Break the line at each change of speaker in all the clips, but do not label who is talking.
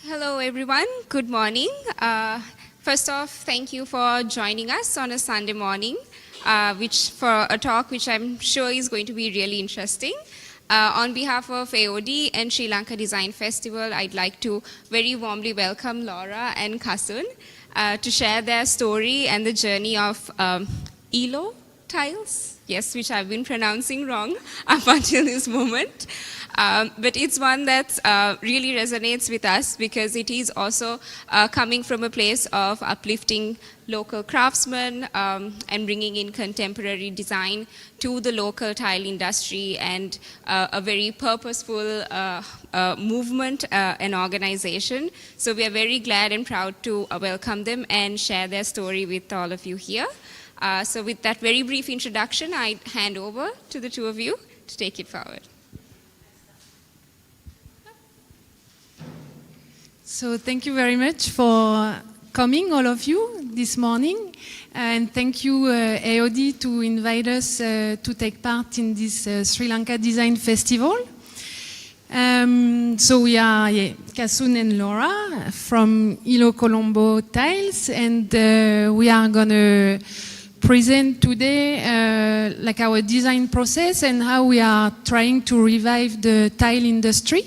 Hello, everyone. Good morning. First off, thank you for joining us on a Sunday morning, for a talk which I'm sure is going to be really interesting. On behalf of AOD and Sri Lanka Design Festival, I'd like to very warmly welcome Laura and Kasun to share their story and the journey of ELO tiles, yes, which I've been pronouncing wrong up until this moment. But it's one that really resonates with us because it is also coming from a place of uplifting local craftsmen and bringing in contemporary design to the local tile industry and a very purposeful movement and organization. So we are very glad and proud to welcome them and share their story with all of you here. So with that very brief introduction, I hand over to the two of you to take it forward.
So thank you very much for coming, all of you, this morning. And thank you, AOD, to invite us to take part in this Sri Lanka Design Festival. So we are Kasun and Laura from Ilo Colombo Tiles, and we are going to present today like our design process and how we are trying to revive the tile industry.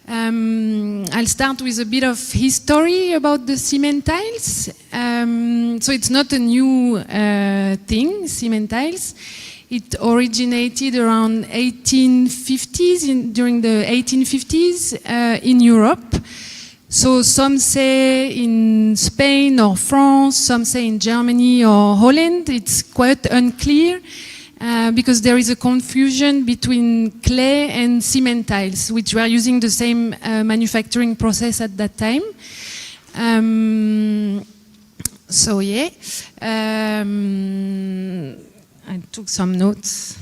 I'll start with a bit of history about the cement tiles. So it's not a new thing, cement tiles. It originated around 1850s, during the 1850s in Europe. So some say in Spain or France, some say in Germany or Holland. It's quite unclear. Because there is a confusion between clay and cement tiles, which were using the same manufacturing process at that time. I took some notes.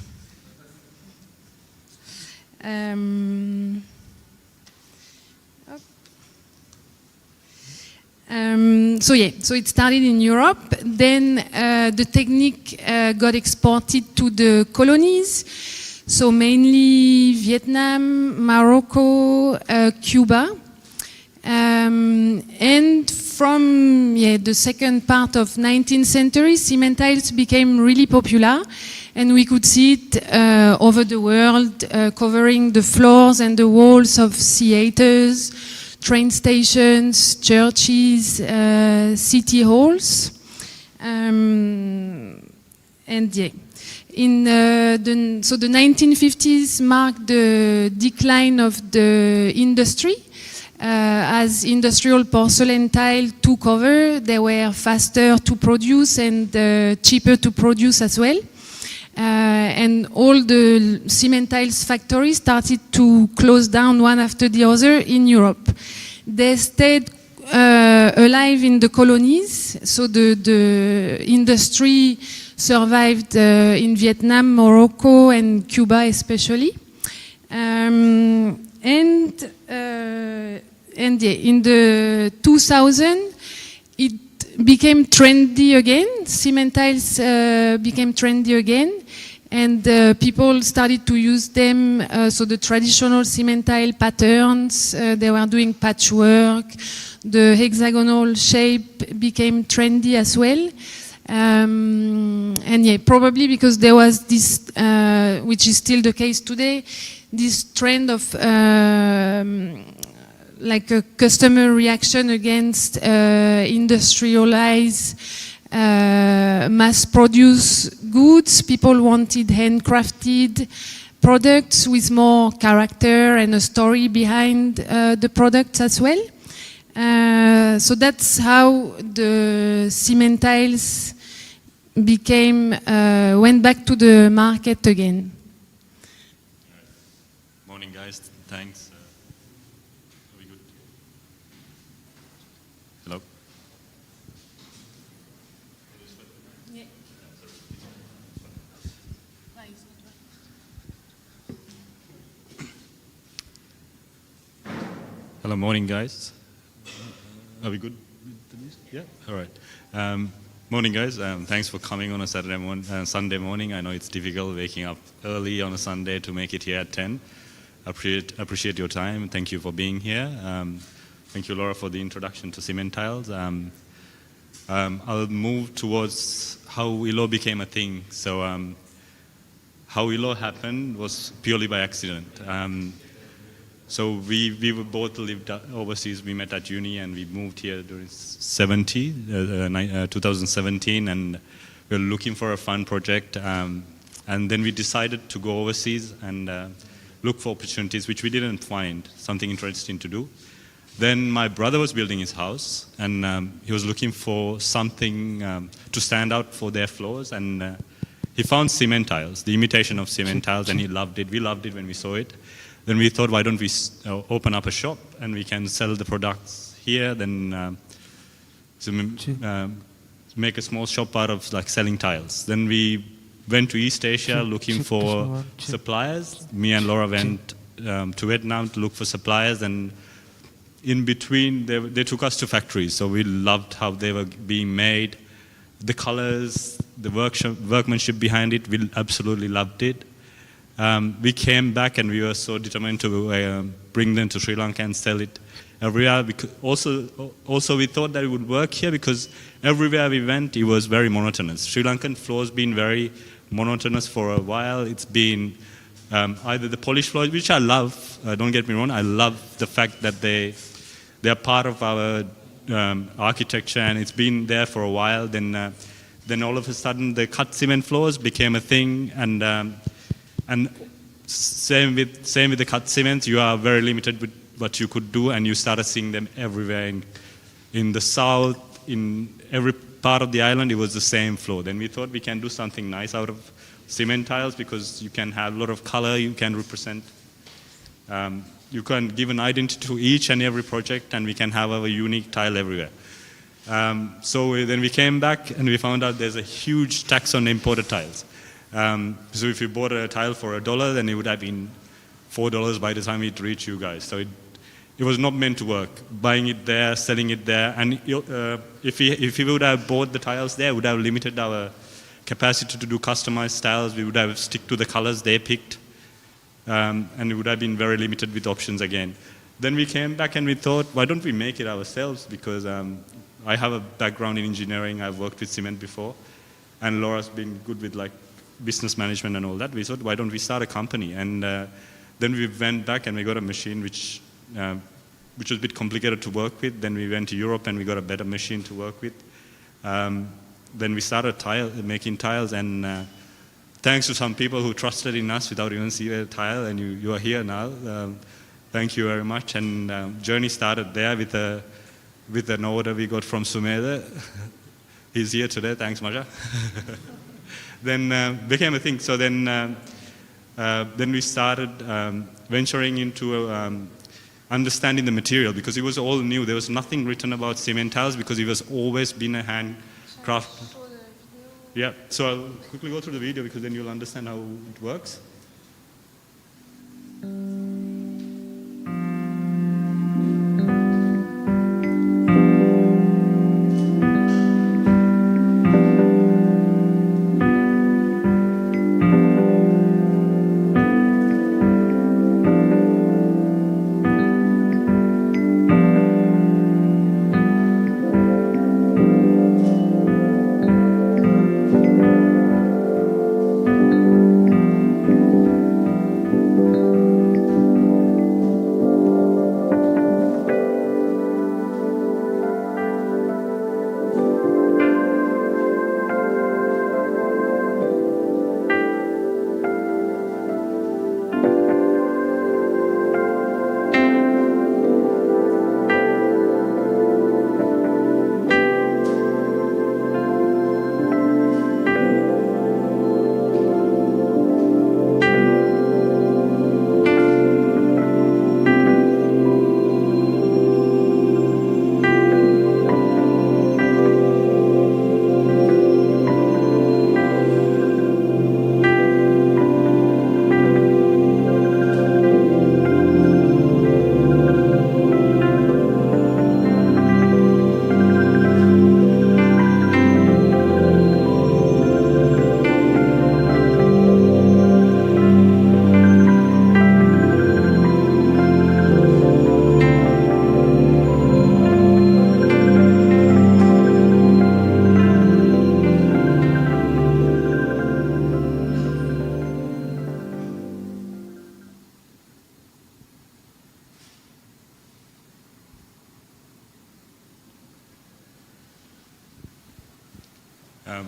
So it started in Europe, then the technique got exported to the colonies, so mainly Vietnam, Morocco, Cuba. And from the second part of 19th century, cement tiles became really popular, and we could see it over the world, covering the floors and the walls of theaters, train stations, churches, city halls, so the 1950s marked the decline of the industry. As industrial porcelain tile took over, they were faster to produce and cheaper to produce as well. And all the cement tiles factories started to close down one after the other in Europe. They stayed alive in the colonies, so the industry survived in Vietnam, Morocco, and Cuba especially. In the 2000s, it became trendy again. Cement tiles became trendy again, and people started to use them. So the traditional cement tile patterns, they were doing patchwork. The hexagonal shape became trendy as well. Probably because there was this, which is still the case today, this trend of like a customer reaction against industrialized, mass-produced goods. People wanted handcrafted products with more character and a story behind the products as well. So that's how the cement tiles went back to the market again.
Morning, guys. Thanks. Are we good? Hello?
Yeah.
Hello, morning, guys. Are we good? Yeah. All right. Morning, guys. Thanks for coming on a Sunday morning. I know it's difficult waking up early on a Sunday to make it here at 10. Appreciate your time. Thank you for being here. Thank you, Laura, for the introduction to cement tiles. I'll move towards how ILO became a thing. So how ILO happened was purely by accident. So we were both lived overseas. We met at uni and we moved here during 2017, and we were looking for a fun project. And then we decided to go overseas and look for opportunities, which we didn't find something interesting to do. Then my brother was building his house, and he was looking for something to stand out for their floors, and he found cement tiles, the imitation of cement tiles, and he loved it. We loved it when we saw it. Then we thought, why don't we open up a shop and we can sell the products here, then make a small shop out of like selling tiles. Then we went to East Asia looking for suppliers. Me and Laura went to Vietnam to look for suppliers, and in between they took us to factories. So we loved how they were being made, the colors, the workmanship behind it. We absolutely loved it. We came back and we were so determined to bring them to Sri Lanka and sell it everywhere. Also we thought that it would work here because everywhere we went, it was very monotonous. Sri Lankan floors been very monotonous for a while. It's been either the polished floors, which I love. Don't get me wrong. I love the fact that they are part of our architecture, and it's been there for a while. Then all of a sudden, the cut cement floors became a thing, and same with the cut cements. You are very limited with what you could do, and you started seeing them everywhere in the south, in every part of the island. It was the same floor. Then we thought we can do something nice out of cement tiles because you can have a lot of color. You can represent. You can give an identity to each and every project, and we can have a unique tile everywhere. So then we came back and we found out there's a huge tax on imported tiles. So if you bought a tile for $1, then it would have been $4 by the time it reached you guys. So it was not meant to work. Buying it there, selling it there, and if we would have bought the tiles there, it would have limited our capacity to do customized styles. We would have stick to the colors they picked, and it would have been very limited with options again. Then we came back and we thought, why don't we make it ourselves? Because I have a background in engineering. I've worked with cement before, and Laura's been good with like business management and all that. We thought, why don't we start a company? And then we went back and we got a machine which was a bit complicated to work with. Then we went to Europe and we got a better machine to work with. Then we started making tiles, and thanks to some people who trusted in us without even seeing a tile, and you are here now. Thank you very much. And journey started there with an order we got from Sumedha. He's here today. Thanks, Maja. Then became a thing. So then we started venturing into understanding the material, because it was all new. There was nothing written about cement tiles because it was always been a handcraft. Yeah, so I'll quickly go through the video because then you'll understand how it works.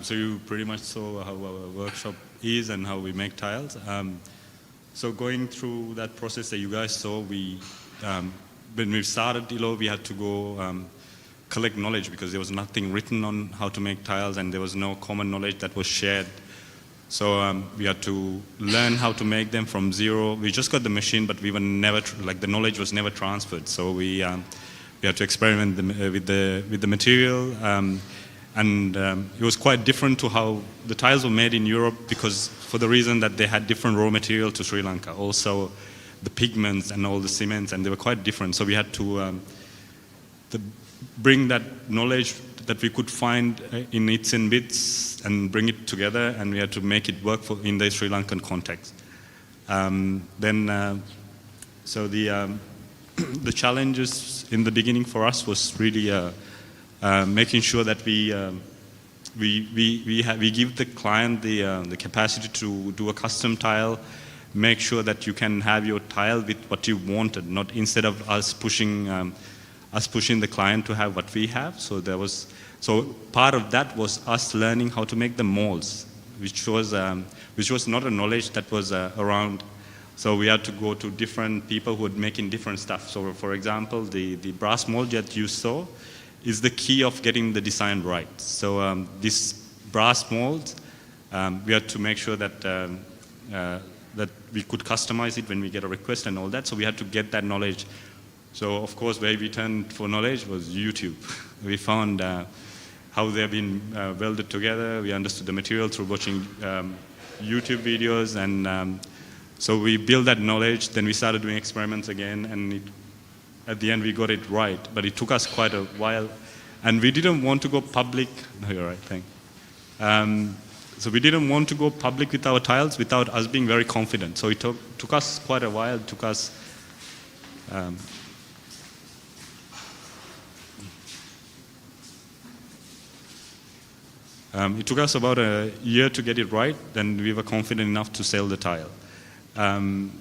So you pretty much saw how our workshop is and how we make tiles. So going through that process that you guys saw, when we started ILO, we had to go collect knowledge because there was nothing written on how to make tiles and there was no common knowledge that was shared. So we had to learn how to make them from zero. We just got the machine, but we were never, the knowledge was never transferred. So we had to experiment with the material. And it was quite different to how the tiles were made in Europe because for the reason that they had different raw material to Sri Lanka. Also the pigments and all the cements, and they were quite different. So we had to bring that knowledge that we could find in its and bits and bring it together, and we had to make it work in the Sri Lankan context. So the challenges in the beginning for us was really making sure that we give the client the capacity to do a custom tile, make sure that you can have your tile with what you wanted, not instead of us pushing the client to have what we have. So part of that was us learning how to make the molds, which was not a knowledge that was around. So we had to go to different people who were making different stuff. So for example, the brass mold that you saw is the key of getting the design right. So this brass mold, we had to make sure that that we could customize it when we get a request and all that. So we had to get that knowledge. So of course, where we turned for knowledge was YouTube. We found how they've been welded together. We understood the material through watching YouTube videos, and so we built that knowledge. Then we started doing experiments again, and at the end we got it right. But it took us quite a while, and we didn't want to go public. No, you're right. Thank you. So we didn't want to go public with our tiles without us being very confident. So it took us quite a while. It took us it took us about a year to get it right. Then we were confident enough to sell the tile.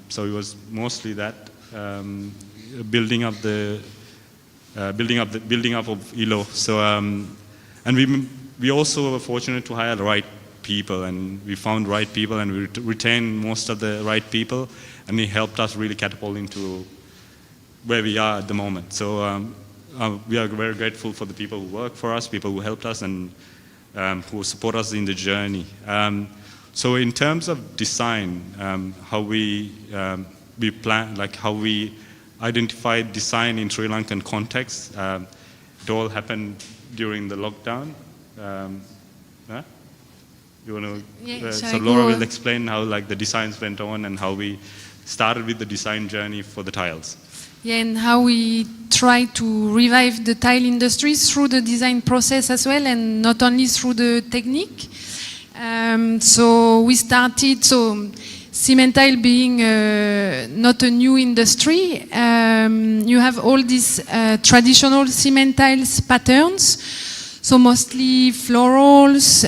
So it was mostly that building up of ILO. So and we also were fortunate to hire the right people, and we found right people, and we retained most of the right people, and it helped us really catapult into where we are at the moment. So we are very grateful for the people who work for us, people who helped us, and who support us in the journey. So in terms of design, how we plan, like how we identified design in Sri Lankan context, it all happened during the lockdown. You want to?
Yeah,
so Laura will explain how the designs went on and how we started with the design journey for the tiles.
Yeah, and how we try to revive the tile industry through the design process as well, and not only through the technique. So we started, cement tile being not a new industry, you have all these traditional cement tiles patterns. So mostly florals,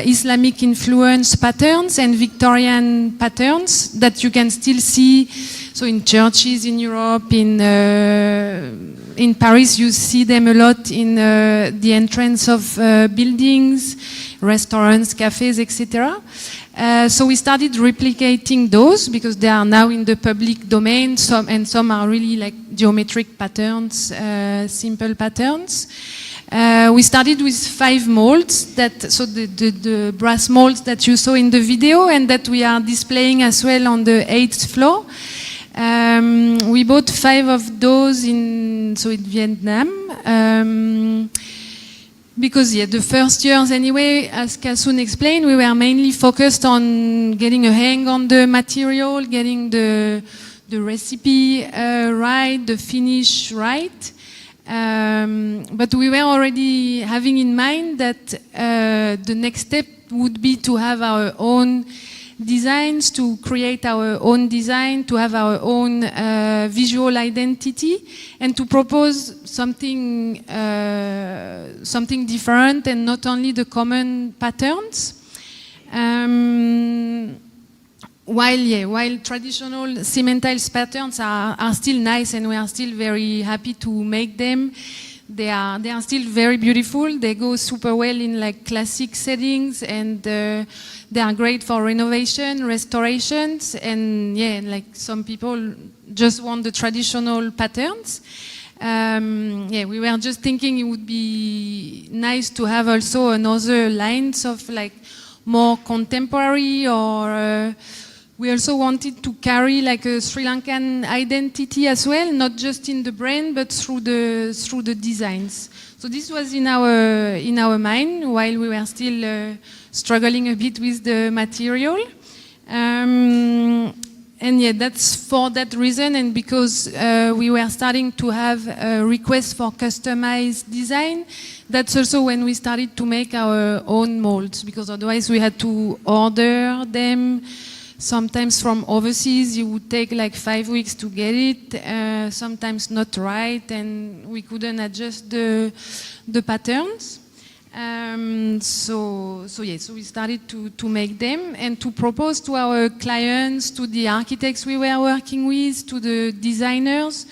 Islamic influence patterns, and Victorian patterns that you can still see. So in churches in Europe, in Paris, you see them a lot in the entrance of buildings, restaurants, cafes, etc. So we started replicating those because they are now in the public domain. Some are really like geometric patterns, simple patterns. We started with 5 molds, so the brass molds that you saw in the video and that we are displaying as well on the 8th floor. We bought 5 of those in Vietnam. Because the first years anyway, as Kasun explained, we were mainly focused on getting a hang on the material, getting the recipe right, the finish right. But we were already having in mind that the next step would be to have our own designs, to create our own design, to have our own visual identity, and to propose something different and not only the common patterns. While traditional cement tiles patterns are still nice and we are still very happy to make them, they are still very beautiful. They go super well in like classic settings, and they are great for renovation, restorations, and yeah, like some people just want the traditional patterns. Yeah, we were just thinking it would be nice to have also another lines of like more contemporary, or we also wanted to carry like a Sri Lankan identity as well, not just in the brand but through the designs. So this was in our mind while we were still struggling a bit with the material. And yeah, that's for that reason, and because we were starting to have a request for customized design, that's also when we started to make our own molds, because otherwise we had to order them. Sometimes from overseas, it would take like 5 weeks to get it, sometimes not right, and we couldn't adjust the patterns. So we started to make them and to propose to our clients, to the architects we were working with, to the designers,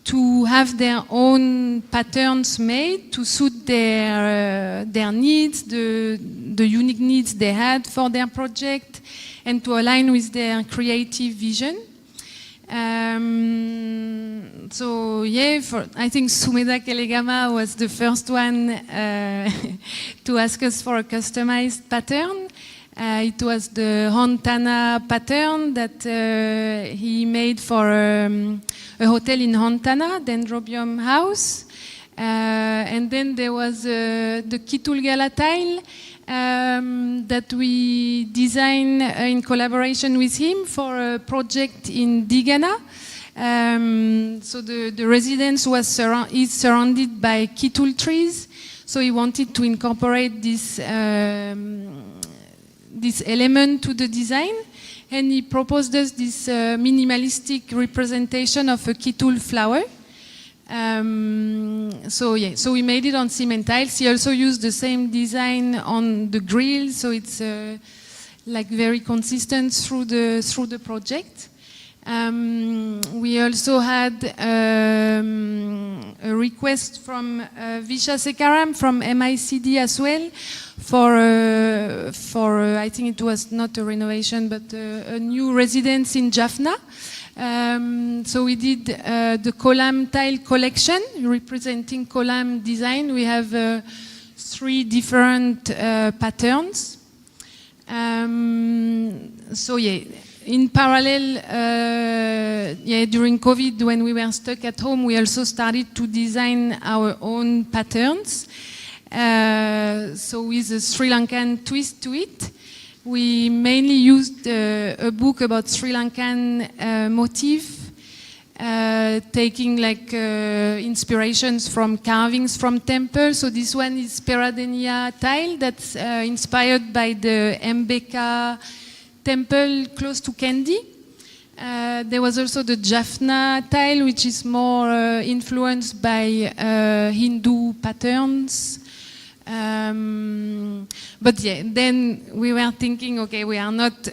to have their own patterns made to suit their needs, the unique needs they had for their project, and to align with their creative vision. So yeah, I think Sumedha Kelegama was the first one to ask us for a customized pattern. It was the Hontana pattern that he made for a hotel in Hontana, Dendrobium House. And then there was the Kitulgala tile that we designed in collaboration with him for a project in Digana. So the residence is surrounded by kitul trees, so he wanted to incorporate this element to the design, and he proposed us this minimalistic representation of a kitul flower. So we made it on cement tiles. He also used the same design on the grill, so it's like very consistent through the project. We also had a request from Visha Sekaram from MICD as well for I think it was not a renovation but a new residence in Jaffna. So we did the Kolam tile collection representing Kolam design. We have 3 different patterns. So yeah, in parallel, during COVID, when we were stuck at home, we also started to design our own patterns. So with a Sri Lankan twist to it. We mainly used a book about Sri Lankan motif, taking like inspirations from carvings from temples. So this one is Peradeniya tile that's inspired by the Mbeka temple close to Kandy. There was also the Jaffna tile, which is more influenced by Hindu patterns. But yeah, then we were thinking, okay, we are not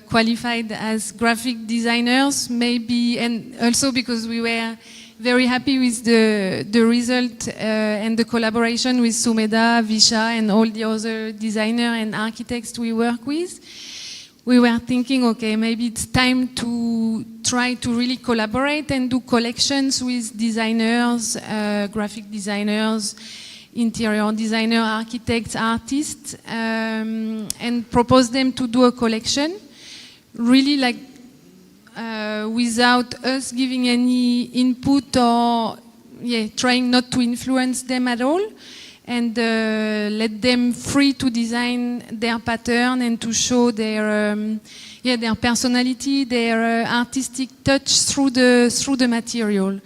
qualified as graphic designers, maybe, and also because we were very happy with the result and the collaboration with Sumedha, Visha, and all the other designers and architects we work with. We were thinking, okay, maybe it's time to try to really collaborate and do collections with designers, graphic designers, interior designer, architects, artists, and propose them to do a collection, really like without us giving any input or trying not to influence them at all, and let them free to design their pattern and to show their personality, their artistic touch through the material.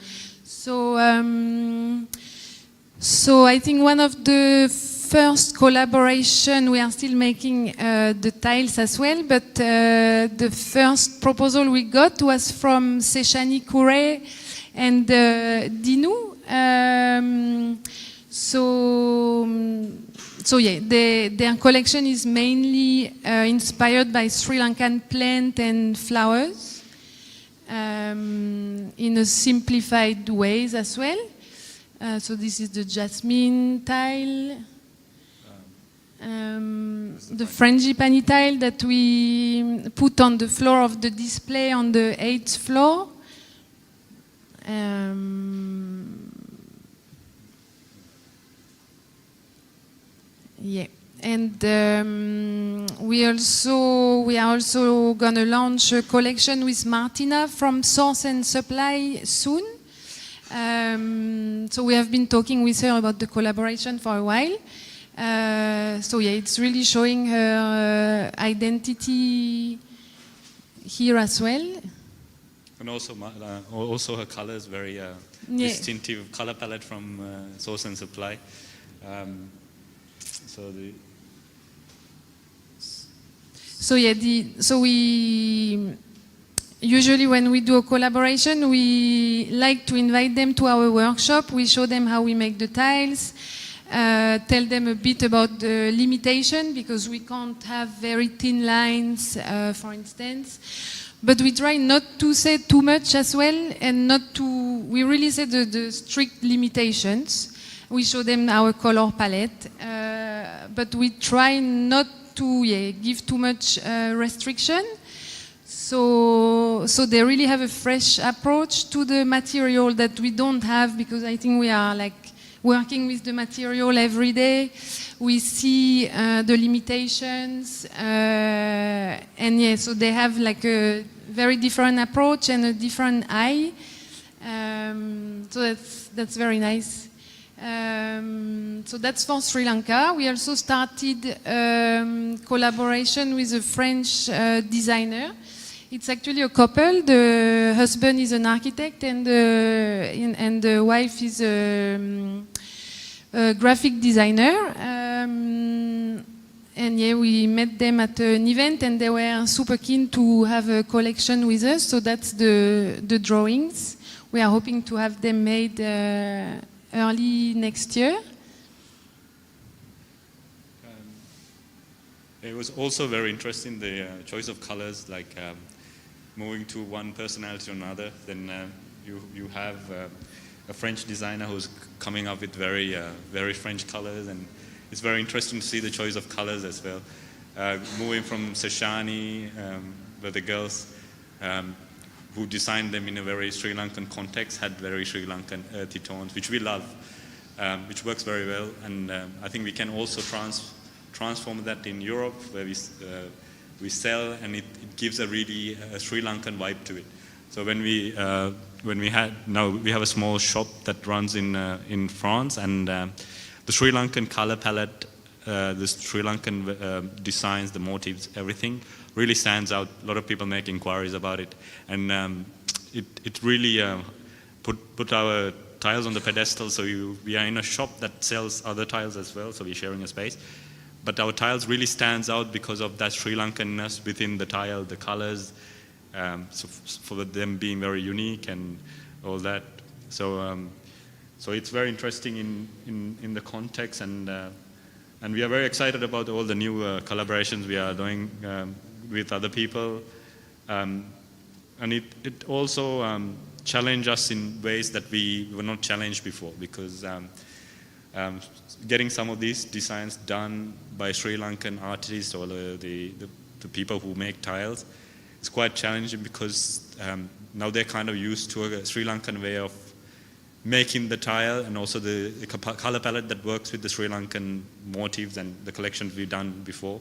So I think one of the first collaboration, we are still making the tiles as well, but the first proposal we got was from Seshani Kure and Dinu. Their collection is mainly inspired by Sri Lankan plant and flowers in a simplified ways as well. So this is the jasmine tile. The frangipani tile that we put on the floor of the display on the 8th floor. Yeah, and we are also gonna launch a collection with Martina from Source and Supply soon. So we have been talking with her about the collaboration for a while. So yeah, it's really showing her identity here as well.
And also her colors, very distinctive color palette from Source and Supply.
So we usually when we do a collaboration, we like to invite them to our workshop. We show them how we make the tiles, tell them a bit about the limitation because we can't have very thin lines, for instance. But we try not to say too much as well, and we really say the strict limitations. We show them our color palette, but we try not to give too much restriction. So they really have a fresh approach to the material that we don't have, because I think we are like working with the material every day. We see the limitations, and so they have like a very different approach and a different eye. So that's very nice. So that's for Sri Lanka. We also started collaboration with a French designer. It's actually a couple. The husband is an architect and the wife is a graphic designer. And yeah, we met them at an event and they were super keen to have a collection with us. So that's the drawings. We are hoping to have them made early next year.
It was also very interesting, the choice of colors, like moving to one personality to another. Then you have a French designer who's coming up with very French colors, and it's very interesting to see the choice of colors as well. Moving from Sashani, where the girls who designed them in a very Sri Lankan context had very Sri Lankan earthy tones, which we love, which works very well. And I think we can also transform that in Europe, where we sell, and it gives a really Sri Lankan vibe to it. So when we have a small shop that runs in France, and the Sri Lankan color palette, the Sri Lankan designs, the motifs, everything really stands out. A lot of people make inquiries about it, and it really put our tiles on the pedestal. So we are in a shop that sells other tiles as well, so we're sharing a space. But our tiles really stands out because of that Sri Lankanness within the tile, the colors, so for them being very unique and all that. So it's very interesting in the context, and we are very excited about all the new collaborations we are doing with other people, and it also challenged us in ways that we were not challenged before, because getting some of these designs done by Sri Lankan artists or the people who make tiles is quite challenging, because now they're kind of used to a Sri Lankan way of making the tile, and also the color palette that works with the Sri Lankan motifs and the collections we've done before.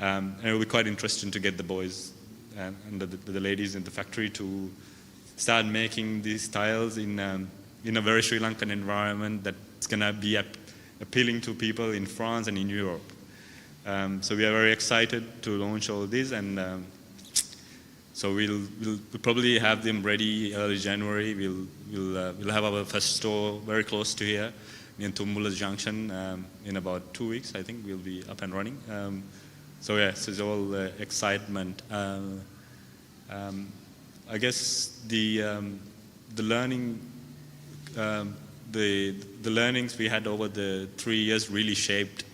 And it will be quite interesting to get the boys and the ladies in the factory to start making these tiles in a very Sri Lankan environment that's going to be appealing to people in France and in Europe. So we are very excited to launch all this, and so we'll probably have them ready early January. We'll have our first store very close to here, in Tumbula Junction, in about 2 weeks. I think we'll be up and running. So yes, it's all excitement. I guess the learning, the learnings we had over the 3 years really shaped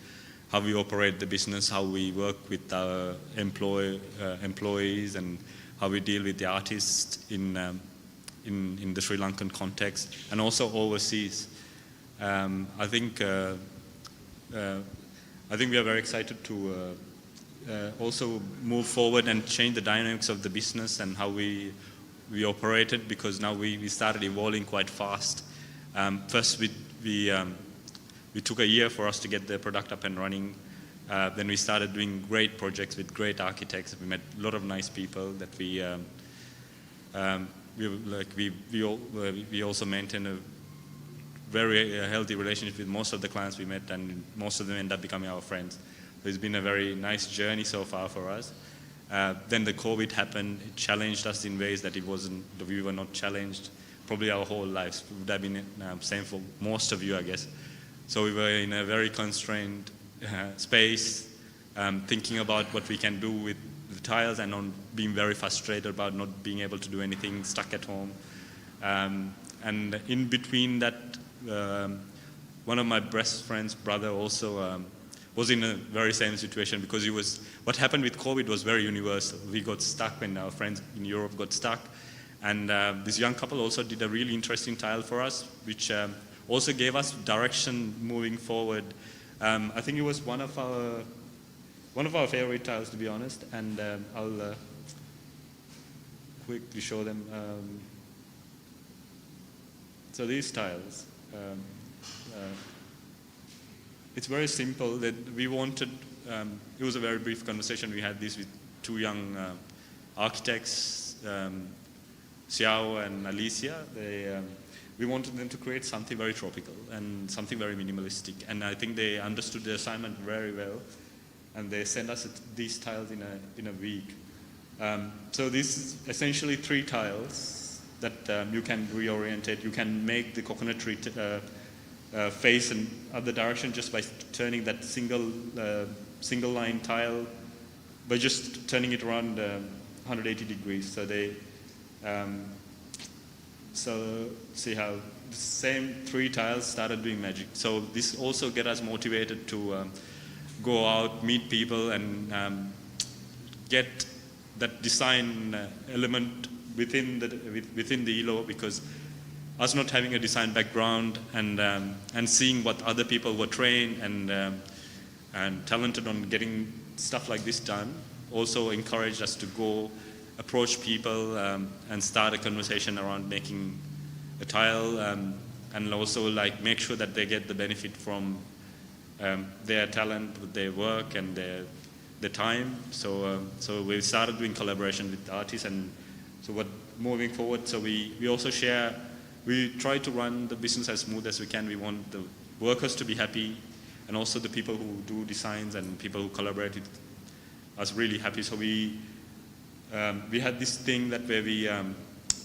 how we operate the business, how we work with our employees, and how we deal with the artists in the Sri Lankan context, and also overseas. I think we are very excited to also move forward and change the dynamics of the business and how we operated, because now we started evolving quite fast. First, we took a year for us to get the product up and running. Then we started doing great projects with great architects. We met a lot of nice people that we also maintain a very healthy relationship with most of the clients we met, and most of them end up becoming our friends. So it's been a very nice journey so far for us. Then the COVID happened. It challenged us in ways that we were not challenged probably our whole lives. It would have been same for most of you, I guess. So we were in a very constrained space, thinking about what we can do with the tiles, and on being very frustrated about not being able to do anything, stuck at home. And in between that, one of my best friend's brother also was in a very same situation, because what happened with COVID was very universal. We got stuck when our friends in Europe got stuck. And this young couple also did a really interesting tile for us, which also gave us direction moving forward. I think it was one of our favorite tiles, to be honest, and I'll quickly show them. So these tiles, it's very simple. That we wanted. It was a very brief conversation. We had this with two young architects, Xiao and Alicia. We wanted them to create something very tropical and something very minimalistic, and I think they understood the assignment very well, and they sent us these tiles in a week. So this is essentially 3 tiles that you can reorientate. You can make the coconut tree face in other direction just by turning that single line tile, by just turning it around 180 degrees. So see how the same 3 tiles started doing magic. So this also get us motivated to go out, meet people, and get that design element within the ELO, because us not having a design background and seeing what other people were trained and talented on getting stuff like this done also encouraged us to go approach people and start a conversation around making a tile, and also like make sure that they get the benefit from their talent, their work, and their time. So we started doing collaboration with artists, and so moving forward. So we also share. We try to run the business as smooth as we can. We want the workers to be happy, and also the people who do designs and people who collaborate with us really happy. So we had this thing that where we,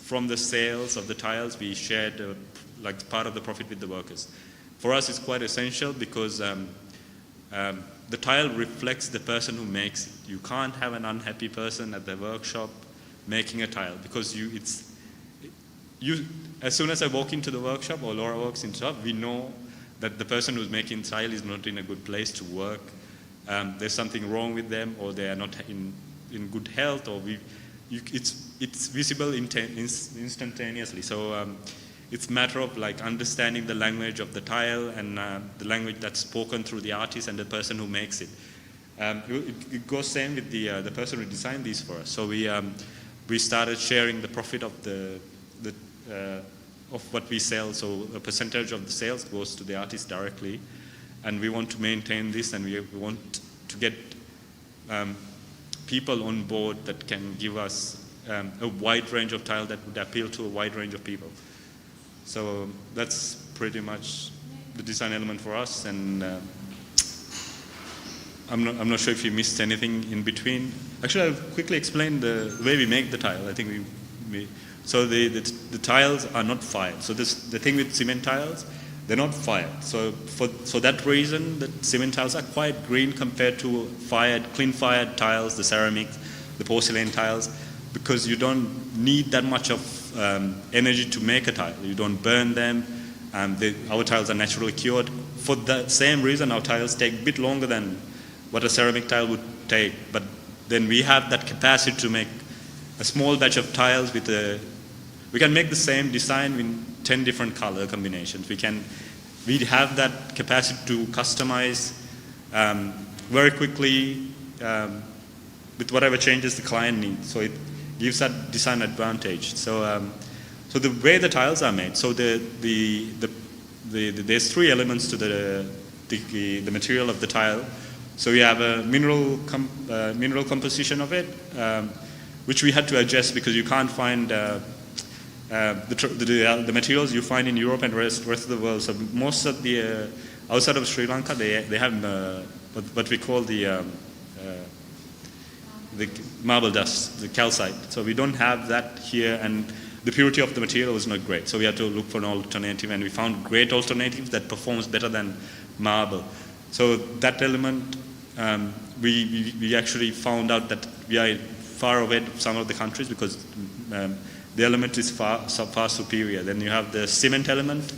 from the sales of the tiles, we shared like part of the profit with the workers. For us, it's quite essential because the tile reflects the person who makes it. You can't have an unhappy person at the workshop making a tile, because as soon as I walk into the workshop or Laura walks into the shop, we know that the person who's making tile is not in a good place to work. There's something wrong with them, or they are not in good health, or it's visible instantaneously. So it's a matter of like understanding the language of the tile and the language that's spoken through the artist and the person who makes it. It goes same with the person who designed these for us. So we started sharing the profit of of what we sell. So a percentage of the sales goes to the artist directly, and we want to maintain this, and we want to get people on board that can give us a wide range of tile that would appeal to a wide range of people. So that's pretty much the design element for us, and I'm not sure if you missed anything in between. Actually, I'll quickly explain the way we make the tile. I think so the tiles are not fired. So the thing with cement tiles, they're not fired. So for that reason, the cement tiles are quite green compared to clean fired tiles, the ceramics, the porcelain tiles, because you don't need that much of energy to make a tile. You don't burn them. Our tiles are naturally cured. For the same reason, our tiles take a bit longer than what a ceramic tile would take. But then we have that capacity to make a small batch of tiles we can make the same design in 10 different color combinations. We can we have that capacity to customize very quickly with whatever changes the client needs. So it gives that design advantage. So the way the tiles are made, so there's three elements to the material of the tile. So we have a mineral composition of it, which we had to adjust because you can't find the materials you find in Europe and rest of the world. So most of the outside of Sri Lanka, they have what we call the marble dust, the calcite. So we don't have that here, and the purity of the material was not great. So we had to look for an alternative, and we found great alternatives that performs better than marble. So that element, we actually found out that we are far ahead of some of the countries because the element is far superior. Then you have the cement element,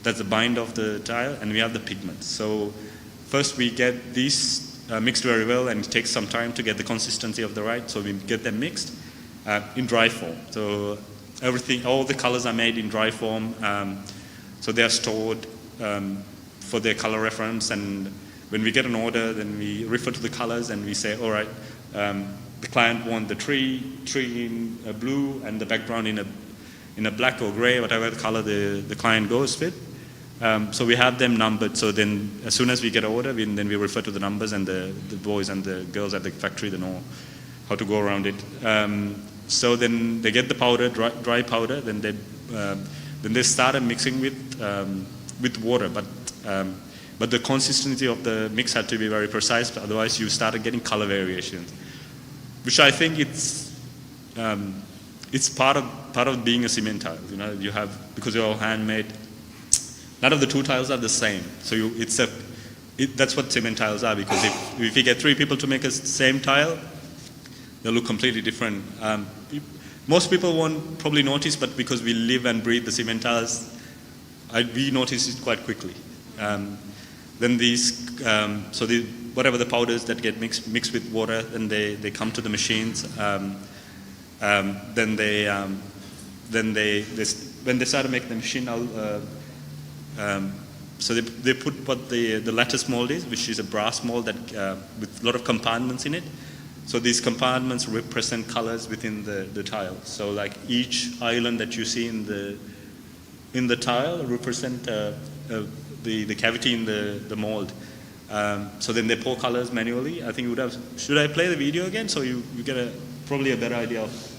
that's the bind of the tile, and we have the pigments. So first we get these mixed very well, and it takes some time to get the consistency of the right. So we get them mixed in dry form. So all the colors are made in dry form. So they are stored for their color reference. And when we get an order, then we refer to the colors and we say, all right, the client wants the tree in blue and the background in a black or gray, whatever the color the client goes with. So we have them numbered. So then, as soon as we get an order, then we refer to the numbers, and the boys and the girls at the factory, they know how to go around it. So then they get the powder, dry powder. Then they started mixing with water, but the consistency of the mix had to be very precise. Otherwise, you started getting color variations, which I think it's part of being a cement tile. You know, you have, because they're all handmade. None of the two tiles are the same. So that's what cement tiles are, because if you get three people to make a same tile, they'll look completely different. Most people won't probably notice, but because we live and breathe the cement tiles, we notice it quite quickly. Then whatever the powders that get mixed with water, then they come to the machines. When they start to make the machine, so they put what the lattice mold is, which is a brass mold that with a lot of compartments in it. So these compartments represent colors within the tile. So like each island that you see in the tile represent the cavity in the mold. So then they pour colors manually. I think should I play the video again so you get probably a better idea of.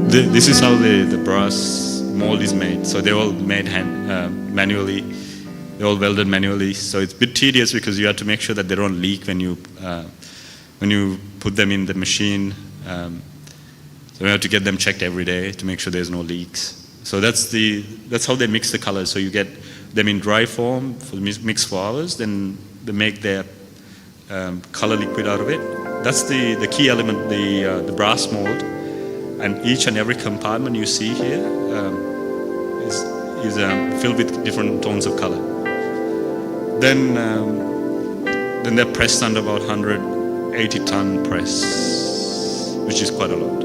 This is how the brass mold is made. So they're all made manually. They're all welded manually. So it's a bit tedious because you have to make sure that they don't leak when you put them in the machine. So we have to get them checked every day to make sure there's no leaks. So that's how they mix the colors. So you get them in dry form for mix for hours. Then they make their color liquid out of it. That's the key element, the brass mold. And each and every compartment you see here is filled with different tones of color. Then they're pressed under about 180-ton press, which is quite a lot.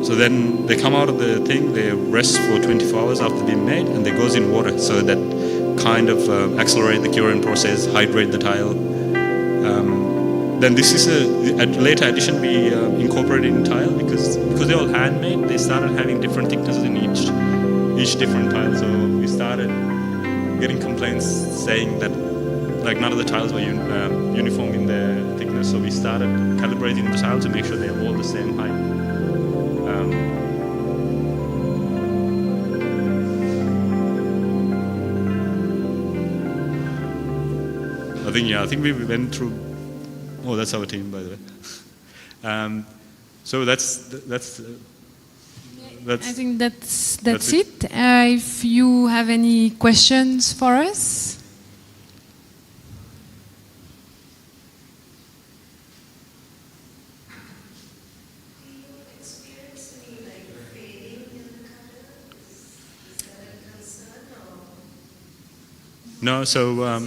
So then they come out of the thing, they rest for 24 hours after being made, and they goes in water. So that kind of accelerate the curing process, hydrate the tile. Then this is a later addition we incorporated in tile because they're all handmade. They started having different thicknesses in each different tile. So we started getting complaints saying that like none of the tiles were uniform in their thickness. So we started calibrating the tile to make sure they're all the same height. I think we went through. Oh, that's our team, by the way. So that's.
I think that's it. If you have any questions for us.
No, so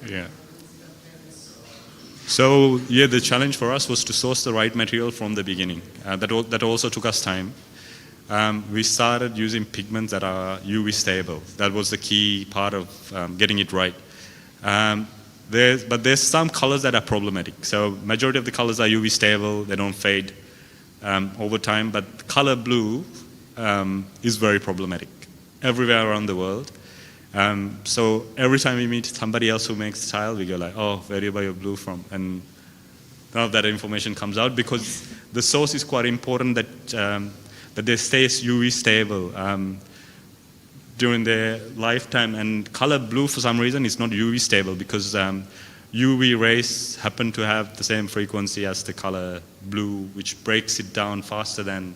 yeah. So yeah, the challenge for us was to source the right material from the beginning. That also took us time. We started using pigments that are UV stable. That was the key part of getting it right. But there's some colors that are problematic. So majority of the colors are UV stable. They don't fade over time. But color blue is very problematic everywhere around the world. So every time we meet somebody else who makes tile, we go like, oh, where do you buy your blue from? And none of that information comes out because the source is quite important that they stay UV stable during their lifetime. And color blue, for some reason, is not UV stable because UV rays happen to have the same frequency as the color blue, which breaks it down faster than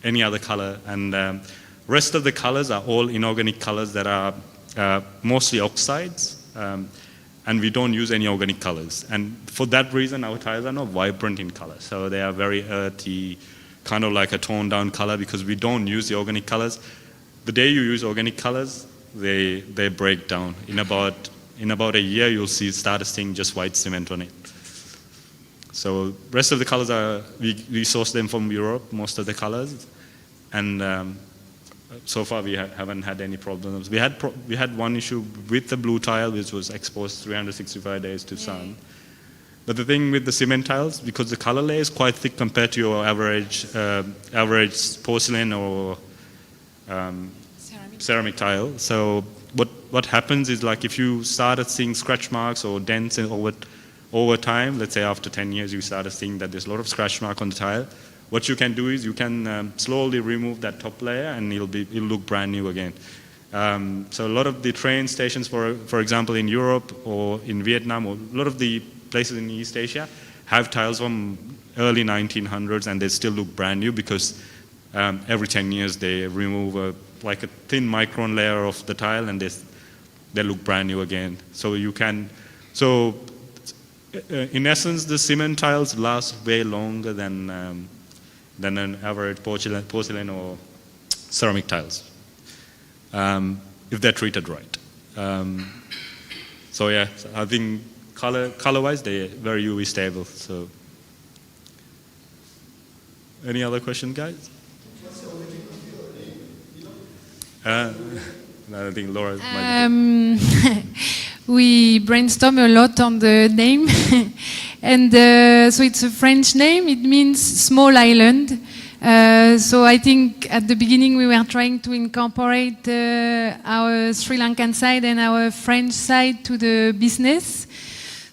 any other color. And rest of the colors are all inorganic colors that are mostly oxides, and we don't use any organic colors. And for that reason, our tiles are not vibrant in color. So they are very earthy, kind of like a toned down color because we don't use the organic colors. The day you use organic colors, they break down. In about a year, you'll start seeing just white cement on it. So rest of the colors we source them from Europe, most of the colors, and so far we haven't had any problems. We had one issue with the blue tile, which was exposed 365 days to sun. But the thing with the cement tiles, because the color layer is quite thick compared to your average porcelain or ceramic tile. So what happens is, like, if you started seeing scratch marks or dents over time, let's say after 10 years you started seeing that there's a lot of scratch mark on the tile, what you can do is you can slowly remove that top layer and it'll look brand new again. So a lot of the train stations, for example, in Europe or in Vietnam, or a lot of the places in East Asia have tiles from early 1900s and they still look brand new because every 10 years they remove a thin micron layer of the tile and they look brand new again. So in essence, the cement tiles last way longer than an average porcelain or ceramic tiles, if they're treated right. So yeah, I think color-wise, they're very UV stable. So, any other question, guys? I think Laura might
we brainstorm a lot on the name. And so it's a French name. It means small island. So I think at the beginning we were trying to incorporate our Sri Lankan side and our French side to the business.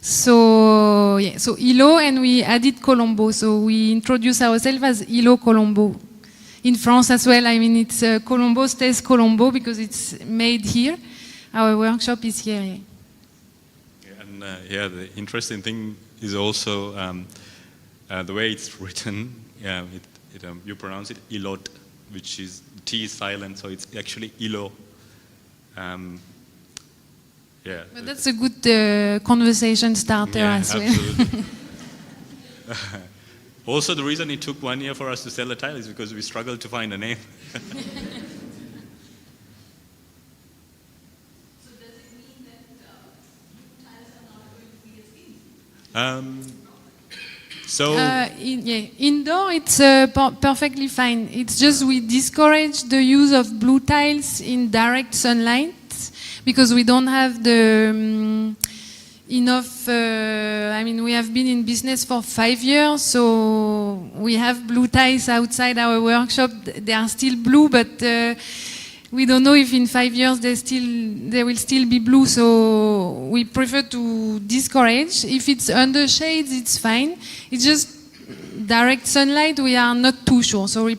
So yeah, so Ilo, and we added Colombo. So we introduce ourselves as Ilo Colombo. In France as well, I mean, it's Colombo stays Colombo because it's made here. Our workshop is here. Yeah.
And the interesting thing is also the way it's written. You pronounce it Ilot, which is T is silent, so it's actually Ilo.
But that's a good conversation starter as well.
Absolutely. Also, the reason it took 1 year for us to sell a tile is because we struggled to find a name.
So does it mean that blue tiles are not going to be as easy?
Indoor it's perfectly fine. It's just we discourage the use of blue tiles in direct sunlight because we don't have the enough. I mean, we have been in business for 5 years, so we have blue tiles outside our workshop. They are still blue, but we don't know if in 5 years they will still be blue. So we prefer to discourage. If it's under shades, it's fine. It's just direct sunlight. We are not too sure, so we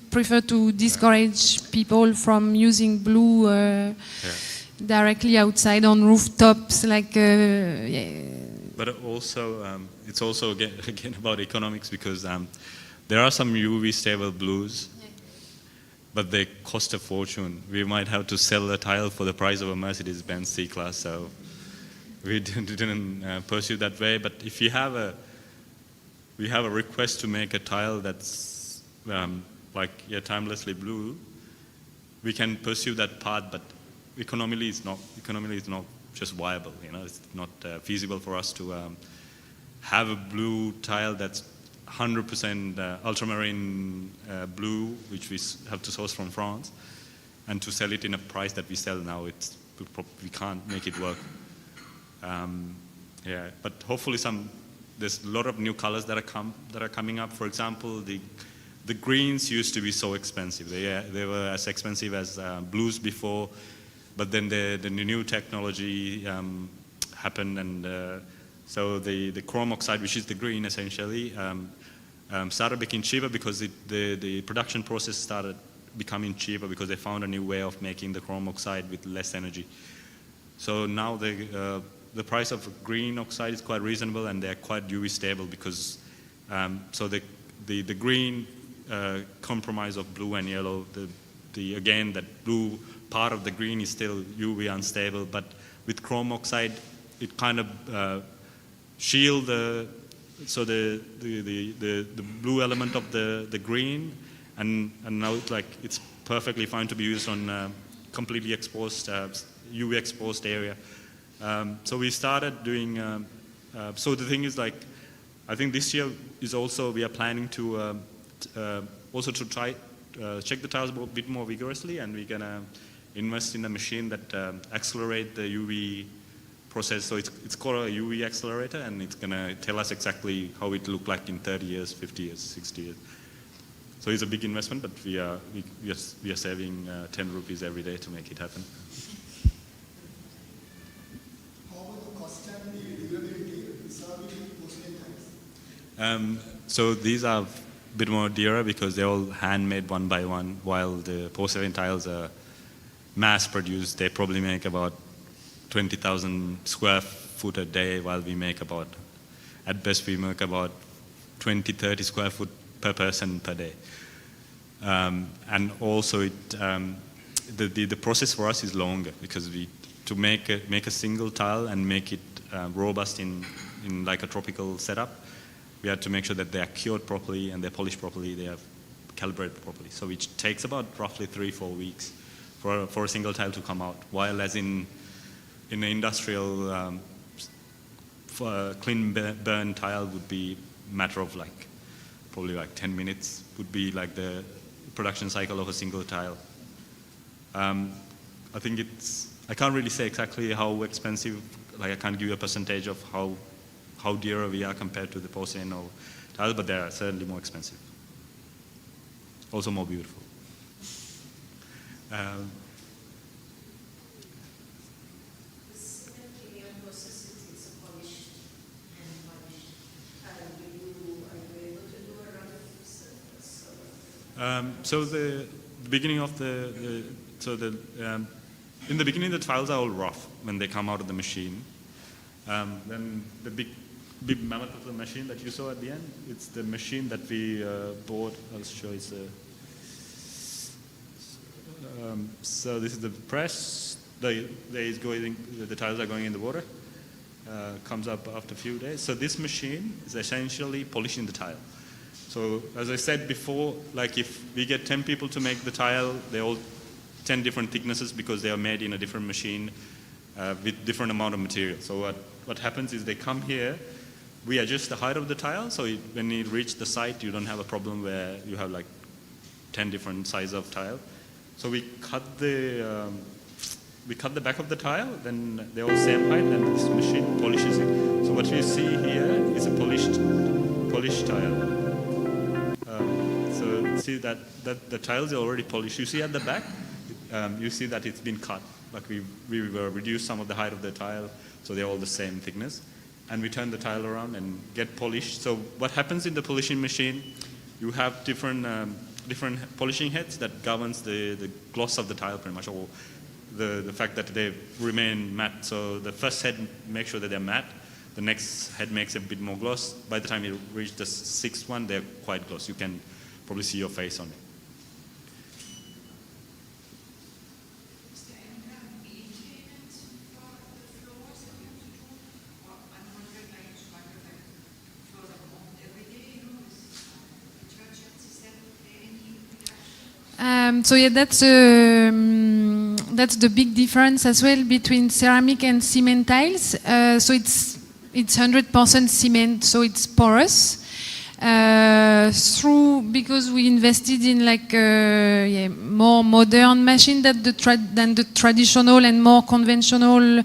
prefer to discourage people from using blue. Directly outside on rooftops, But
also, it's also again about economics because there are some UV stable blues, but they cost a fortune. We might have to sell a tile for the price of a Mercedes-Benz C-Class, so we didn't pursue that way. But if we have a request to make a tile that's timelessly blue, we can pursue that path, but economically is not just viable. It's not feasible for us to have a blue tile that's 100% ultramarine blue, which we have to source from France, and to sell it in a price that we sell now. We can't make it work. But hopefully there's a lot of new colors that are coming up. For example, the greens used to be so expensive. They were as expensive as blues before, but then the new technology happened, and so the chrome oxide, which is the green essentially, started becoming cheaper because the production process started becoming cheaper because they found a new way of making the chrome oxide with less energy. So now the price of green oxide is quite reasonable, and they're quite UV stable because so the green compromise of blue and yellow, again that blue part of the green is still UV unstable, but with chrome oxide it kind of shield the blue element of the green, and now it's perfectly fine to be used on completely exposed UV exposed area. So we started doing. So the thing is, I think this year is also we are planning to also to try check the tiles a bit more vigorously, and we're gonna invest in a machine that accelerate the UV process. So it's called a UV accelerator, and it's gonna tell us exactly how it look like in 30 years, 50 years, 60 years. So it's a big investment, but we are saving 10 rupees every day to make it happen.
How about the cost and the durability vis-a-vis porcelain tiles?
So these are a bit more dearer because they're all handmade one by one, while the porcelain tiles are mass produced. They probably make about 20,000 square foot a day, while we make at best we make about 20, 30 square foot per person per day. And also the process for us is longer because to make a single tile and make it robust in like a tropical setup, we had to make sure that they are cured properly and they're polished properly, they are calibrated properly. So it takes about roughly 3-4 weeks for a single tile to come out, while as in an industrial clean burn tile would be a matter of probably 10 minutes would be like the production cycle of a single tile. I think I can't really say exactly how expensive, I can't give you a percentage of how dear we are compared to the porcelain or tiles, but they are certainly more expensive. Also more beautiful. So the beginning of in the beginning the tiles are all rough when they come out of the machine. Then the big mammoth of the machine that you saw at the end, it's the machine that we bought. I'll show you. So this is the press. The tiles are going in the water. Comes up after a few days. So this machine is essentially polishing the tile. So as I said before, if we get 10 people to make the tile, they're all 10 different thicknesses because they are made in a different machine with different amount of material. So what happens is they come here, we adjust the height of the tile, so when you reach the site, you don't have a problem where you have 10 different sizes of tile. So we cut the back of the tile, then they're all same height, and this machine polishes it. So what you see here is a polished tile. So see that the tiles are already polished. You see at the back, you see that it's been cut. We reduced some of the height of the tile, so they're all the same thickness. And we turn the tile around and get polished. So what happens in the polishing machine, you have different polishing heads that governs the gloss of the tile pretty much, or the fact that they remain matte. So the first head makes sure that they're matte. The next head makes a bit more gloss. By the time you reach the sixth one, they're quite gloss. You can probably see your face on it.
Is there any kind of maintenance for the floors that you have to do? Or I'm wondering, floors are worn every day, detergents, is that any reduction?
So yeah, that's that's the big difference as well between ceramic and cement tiles. So it's 100% cement, so it's porous. Because we invested in like more modern machine than the traditional and more conventional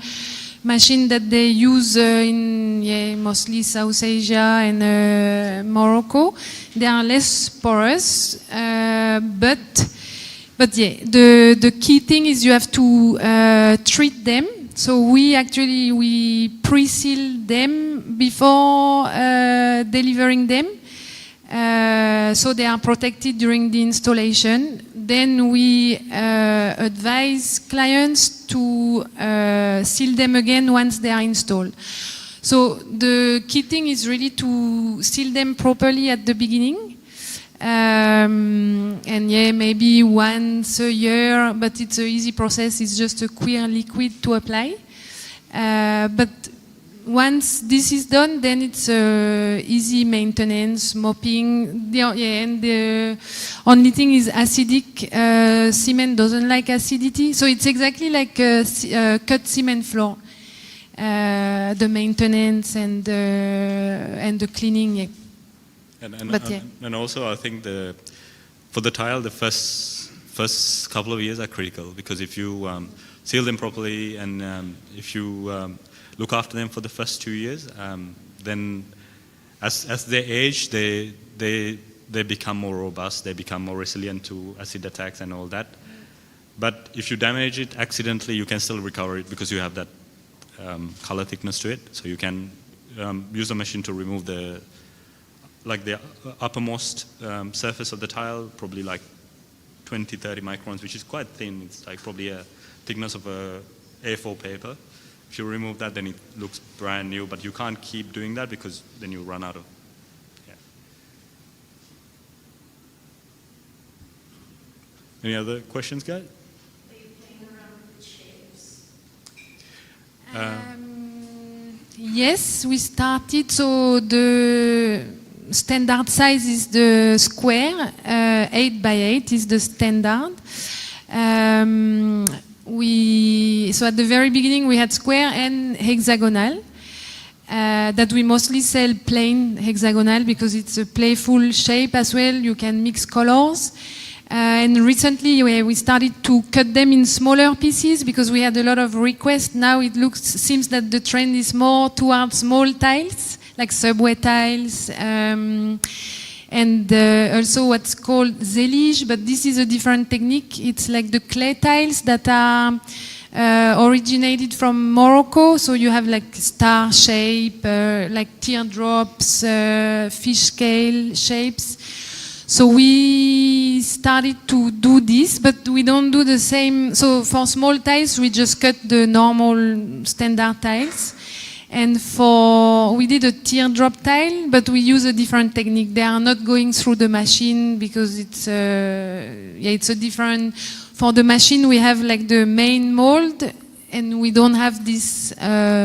machine that they use in mostly South Asia and Morocco. They are less porous, but the key thing is you have to treat them. So we pre-seal them before delivering them. So they are protected during the installation. Then we advise clients to seal them again once they are installed. So the key thing is really to seal them properly at the beginning. And maybe once a year, but it's an easy process. It's just a clear liquid to apply. But once this is done, then it's easy maintenance, mopping. And the only thing is acidic. Cement doesn't like acidity, so it's exactly like a cut cement floor. The maintenance and the cleaning. Yeah.
And also, I think for the tile, the first couple of years are critical, because if you seal them properly and if you look after them for the first 2 years, then as they age, they become more robust, they become more resilient to acid attacks and all that. But if you damage it accidentally, you can still recover it because you have that color thickness to it. So you can use a machine to remove the uppermost surface of the tile, probably like 20-30 microns, which is quite thin. It's like probably a thickness of a A4 paper. If you remove that, then it looks brand new, but you can't keep doing that because then you run out of. Yeah. Any other questions, guys?
Are you playing around with shapes?
Yes, we started. So the standard size is the square, 8 by 8 is the standard. So at the very beginning we had square and hexagonal, that we mostly sell plain hexagonal because it's a playful shape as well. You can mix colors. And recently we started to cut them in smaller pieces because we had a lot of requests. Now it seems that the trend is more towards small tiles, like subway tiles, and also what's called zellige, but this is a different technique. It's like the clay tiles that are originated from Morocco. So you have like star shape, like teardrops, fish scale shapes. So we started to do this, but we don't do the same. So for small tiles, we just cut the normal standard tiles. And we did a teardrop tile, but we use a different technique. They are not going through the machine because it's a different. For the machine, we have like the main mold, and we don't have this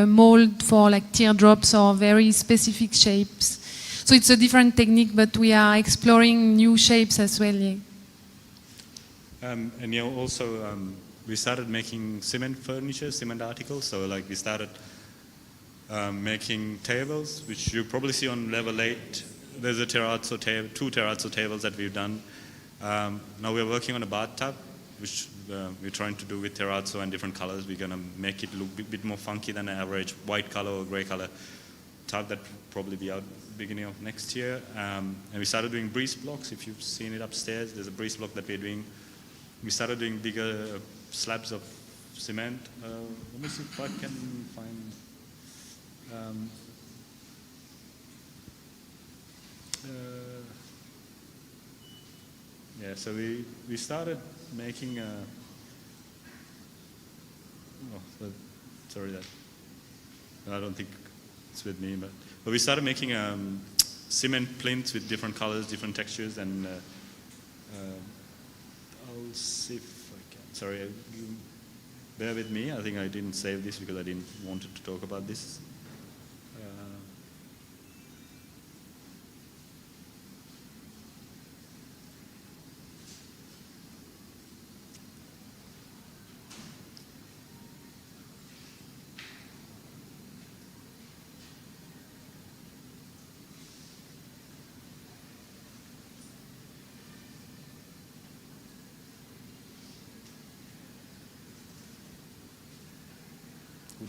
mold for like teardrops or very specific shapes. So it's a different technique, but we are exploring new shapes as well. Yeah.
And also we started making cement furniture, cement articles. So like we started making tables, which you probably see on level 8. There's a terrazzo table, 2 terrazzo tables that we've done. Now we're working on a bathtub, which we're trying to do with terrazzo and different colors. We're going to make it look a bit more funky than an average white color or gray color tub that will probably be out beginning of next year. And we started doing breeze blocks. If you've seen it upstairs, there's a breeze block that we're doing. We started doing bigger slabs of cement. Let me see if I can find. So we started making sorry that I don't think it's with me, but we started making cement plinths with different colors, different textures, and I'll see if I can. Sorry, bear with me. I think I didn't save this because I didn't want to talk about this.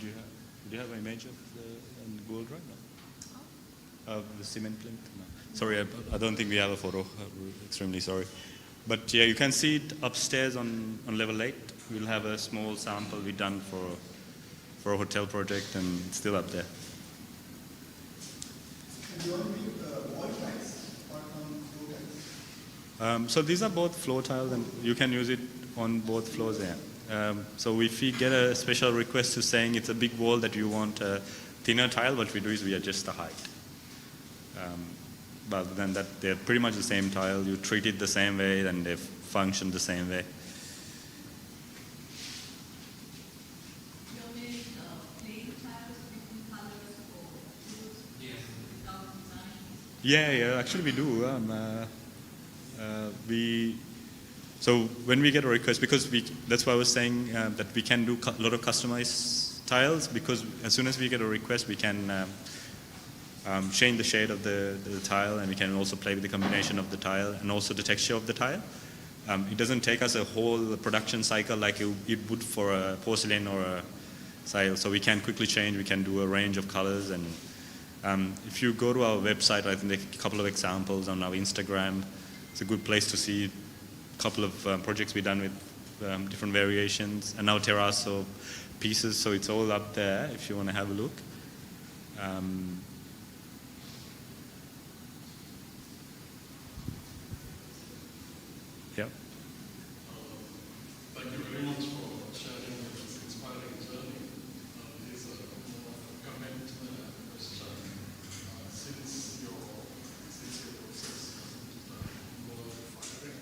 do you have an image of the Google Drive? No. Of the cement plinth? No. Sorry, I don't think we have a photo. Extremely sorry. But yeah, you can see it upstairs on level 8. We'll have a small sample we done for a hotel project, and it's still up there.
And you only wall tiles apart from floor tiles?
So these are both floor tiles, and you can use it on both floors there. So if we get a special request to saying it's a big wall that you want a thinner tile, what we do is we adjust the height. Rather than that, they're pretty much the same tile. You treat it the same way, and they function the same way.
You make plain tiles with different colors or without design?
Yeah, actually we do. So when we get a request, because that's why I was saying that we can do a lot of customized tiles, because as soon as we get a request, we can change the shade of the tile, and we can also play with the combination of the tile and also the texture of the tile. It doesn't take us a whole production cycle like it would for a porcelain or a tile. So we can quickly change. We can do a range of colors, and if you go to our website, I think there are a couple of examples on our Instagram. It's a good place to see a couple of projects we've done with different variations, and now terrazzo pieces. So it's all up there if you want to have a look. Yeah.
Thank you very much for sharing this inspiring journey. Here's a comment question. Since your process is more firing,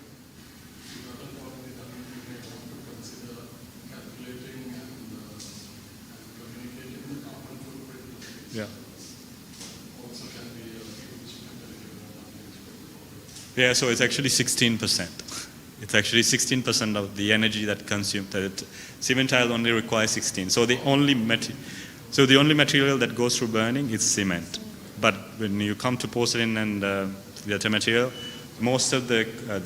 you haven't already done it, you may want to consider calculating and communicating the carbon footprint of these
Yeah.
also can be a huge competitive advantage.
Yeah, so it's actually 16%. It's actually 16% of the energy that consumed. That cement tile only requires 16. So the only material that goes through burning is cement. But when you come to porcelain and the other material, most of the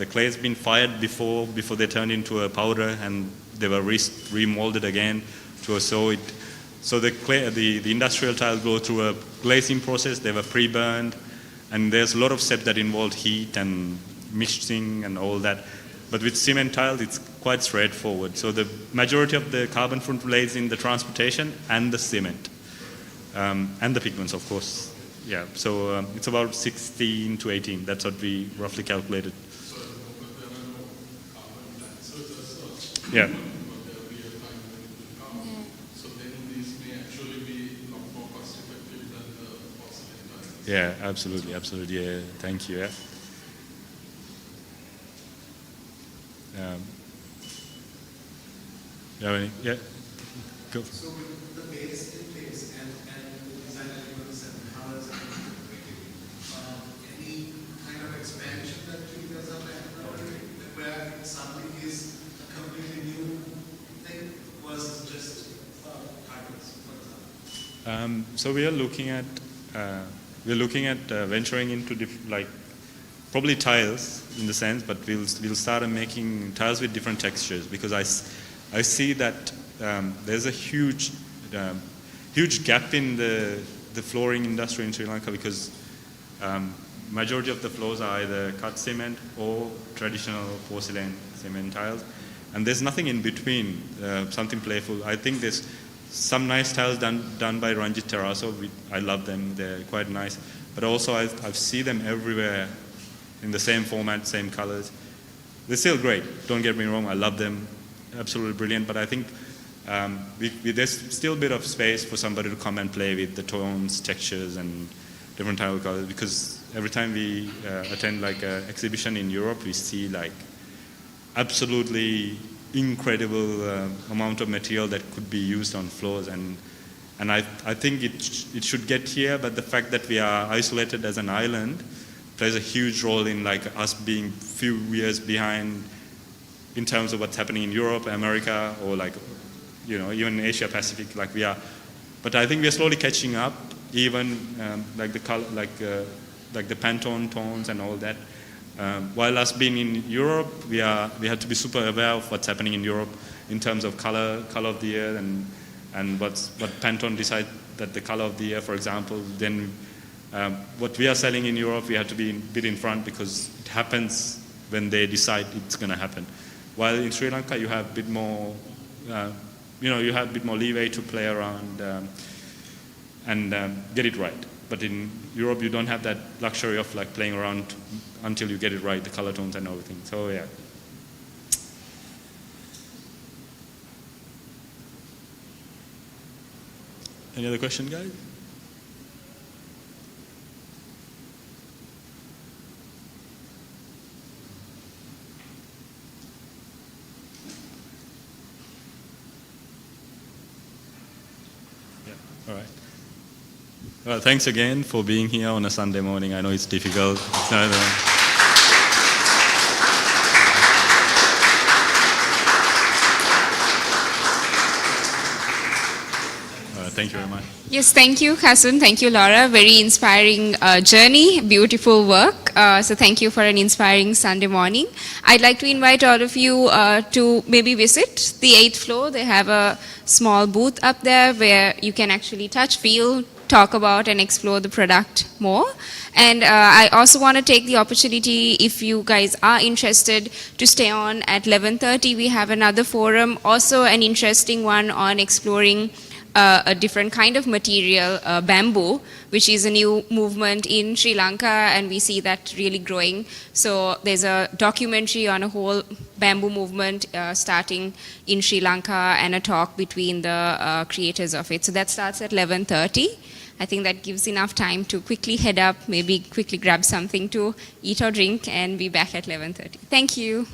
clay has been fired before they turned into a powder, and they were remolded again to a solid. So the clay, the industrial tile go through a glazing process. They were pre-burned, and there's a lot of steps that involve heat and mixing and all that. But with cement tiles, it's quite straightforward. So the majority of the carbon footprint lays in the transportation and the cement, and the pigments, of course. Yeah, so it's about 16 to 18. That's what we roughly calculated.
So, but there are no carbon taxes as such.
Yeah.
But there will be a time when it will come. So then these may actually be a lot more cost effective than the porcelain tiles.
Yeah, absolutely. Yeah, thank you. Yeah. Yeah. Go.
So with the base in place and the design elements and colors and any kind of expansion that you guys are planning where it suddenly is a completely new thing versus just tiles, for example?
So we are looking at venturing into probably tiles in the sense, but we'll start making tiles with different textures, because I see that there's a huge gap in the flooring industry in Sri Lanka, because majority of the floors are either cut cement or traditional porcelain cement tiles, and there's nothing in between, something playful. I think there's some nice tiles done by Ranjit Terrazzo. I love them. They're quite nice. But also I see them everywhere in the same format, same colors. They're still great. Don't get me wrong. I love them. Absolutely brilliant. But I think there's still a bit of space for somebody to come and play with the tones, textures, and different tile colors. Because every time we attend like an exhibition in Europe, we see like absolutely incredible amount of material that could be used on floors, and I think it should get here, but the fact that we are isolated as an island plays a huge role in like us being few years behind in terms of what's happening in Europe, America, or like even Asia Pacific, like we are. But I think we are slowly catching up, even like the color, like the Pantone tones and all that. While us being in Europe, we have to be super aware of what's happening in Europe in terms of color of the year, and what Pantone decide that the color of the year, for example, then what we are selling in Europe, we have to be a bit in front because it happens when they decide it's going to happen. While in Sri Lanka, you have a bit more, you have a bit more leeway to play around and get it right. But in Europe, you don't have that luxury of like playing around until you get it right, the color tones and everything. So yeah. Any other question, guys? Yeah, all right. Well, thanks again for being here on a Sunday morning. I know it's difficult. It's not, thank you very much.
Yes, thank you, Hassan. Thank you, Laura. Very inspiring journey, beautiful work. So thank you for an inspiring Sunday morning. I'd like to invite all of you to maybe visit the 8th floor. They have a small booth up there where you can actually touch, feel, talk about and explore the product more. And I also want to take the opportunity, if you guys are interested, to stay on at 11:30. We have another forum, also an interesting one on exploring a different kind of material, bamboo, which is a new movement in Sri Lanka, and we see that really growing. So there's a documentary on a whole bamboo movement starting in Sri Lanka, and a talk between the creators of it. So that starts at 11:30. I think that gives enough time to quickly head up, maybe quickly grab something to eat or drink, and be back at 11:30. Thank you.